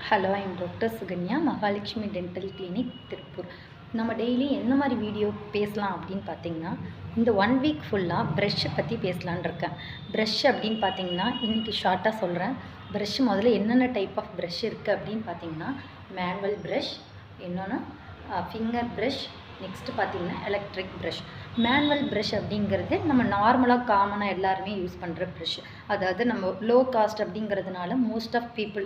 Hello, I am doctor Sukanya, Mahalakshmi dental clinic, Tiruppur. நம்ம daily எந்த மாதிரி வீடியோ பேசலாம் அப்படின்னு பார்த்தீங்கன்னா, இந்த 1 வீக் ஃபுல்லாக ப்ரஷ்ஷை பற்றி பேசலான்னு இருக்கேன். ப்ரஷ் அப்படின்னு பார்த்தீங்கன்னா, இன்றைக்கி ஷார்ட்டாக சொல்கிறேன். ப்ரஷ் முதல்ல என்னென்ன டைப் ஆஃப் ப்ரஷ் இருக்குது அப்படின்னு பார்த்தீங்கன்னா, மேனுவல் ப்ரஷ், இன்னொன்று ஃபிங்கர் ப்ரஷ், நெக்ஸ்ட்டு பார்த்தீங்கன்னா எலக்ட்ரிக் ப்ரஷ். மேனுவல் ப்ரஷ் அப்படிங்கிறது நம்ம நார்மலாக காமனாக எல்லாருமே யூஸ் பண்ணுற ப்ரஷ். அதாவது நம்ம லோ காஸ்ட் அப்படிங்கிறதுனால மோஸ்ட் ஆஃப் பீப்புள்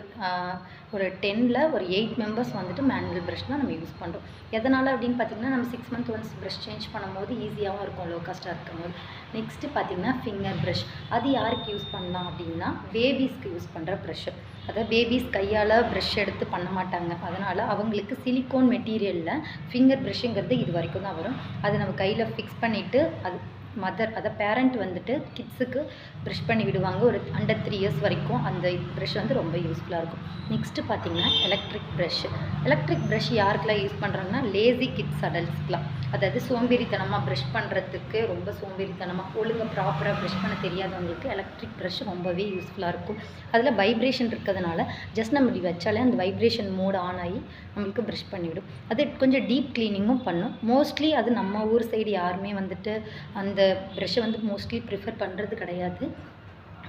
ஒரு 10ல் ஒரு 8 மெம்பர்ஸ் வந்துட்டு மேனுவல் ப்ரஷ் தான் நம்ம யூஸ் பண்ணுறோம். எதனால் அப்படின்னு பார்த்திங்கன்னா, நம்ம 6 மந்த் ஒன்ஸ் ப்ரஷ் சேஞ்ச் பண்ணும்போது ஈஸியாகவும் இருக்கும், லோ காஸ்ட்டாக இருக்கும்போது. நெக்ஸ்ட்டு பார்த்திங்கன்னா ஃபிங்கர் ப்ரஷ். அது யாருக்கு யூஸ் பண்ணலாம் அப்படின்னா, பேபிஸ்க்கு யூஸ் பண்ணுற ப்ரஷ்ஷு. அதாவது பேபிஸ் கையால் ப்ரஷ் எடுத்து பண்ண மாட்டாங்க, அதனால் அவங்களுக்கு சிலிக்கோன் மெட்டீரியலில் ஃபிங்கர் ப்ரஷ்ஷுங்கிறது இது வரைக்கும் தான் வரும். அது நம்ம கையில் ஃபிக்ஸ் பண்ணிவிட்டு அது அதாவது பேரண்ட் வந்துட்டு கிட்ஸுக்கு ப்ரஷ் பண்ணி விடுவாங்க ஒரு அண்டர் 3 இயர்ஸ் வரைக்கும். அந்த ப்ரஷ் வந்து ரொம்ப யூஸ்ஃபுல்லாக இருக்கும். நெக்ஸ்ட்டு பார்த்திங்கன்னா எலக்ட்ரிக் ப்ரஷ். எலக்ட்ரிக் ப்ரஷ் யாருக்கெல்லாம் யூஸ் பண்ணுறாங்கன்னா, லேசி கிட்ஸ் அடல்ட்ஸ்க்குலாம். அதாவது சோம்பேறித்தனமாக ப்ரஷ் பண்ணுறதுக்கு, ரொம்ப சோம்பேறித்தனமாக ஒழுங்காக ப்ராப்பராக ப்ரஷ் பண்ண தெரியாதவங்களுக்கு எலக்ட்ரிக் ப்ரஷ் ரொம்பவே யூஸ்ஃபுல்லாக இருக்கும். அதில் வைப்ரேஷன் இருக்கிறதுனால ஜஸ்ட் நம்ம இப்படி வச்சாலே அந்த வைப்ரேஷன் மோட் ஆன் ஆகி நம்மளுக்கு ப்ரஷ் பண்ணிவிடும். அது கொஞ்சம் டீப் க்ளீனிங்கும் பண்ணும். மோஸ்ட்லி அது நம்ம ஊர் சைடு யாருமே வந்துட்டு அந்த ப்ரஷ்ஷை வந்து மோஸ்ட்லி ப்ரிஃபர் பண்ணுறது கிடையாது.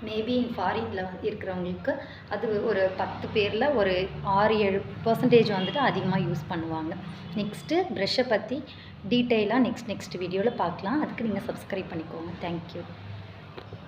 மேபி ஃபாரினில் இருக்கிறவங்களுக்கு அது ஒரு 10 பேரில் ஒரு 6-7% வந்துட்டு அதிகமாக யூஸ் பண்ணுவாங்க. நெக்ஸ்ட்டு ப்ரஷ்ஷை பற்றி டீட்டெயிலாக நெக்ஸ்ட் வீடியோவில் பார்க்கலாம். அதுக்கு நீங்கள் சப்ஸ்கிரைப் பண்ணிக்கோங்க. தேங்க்யூ.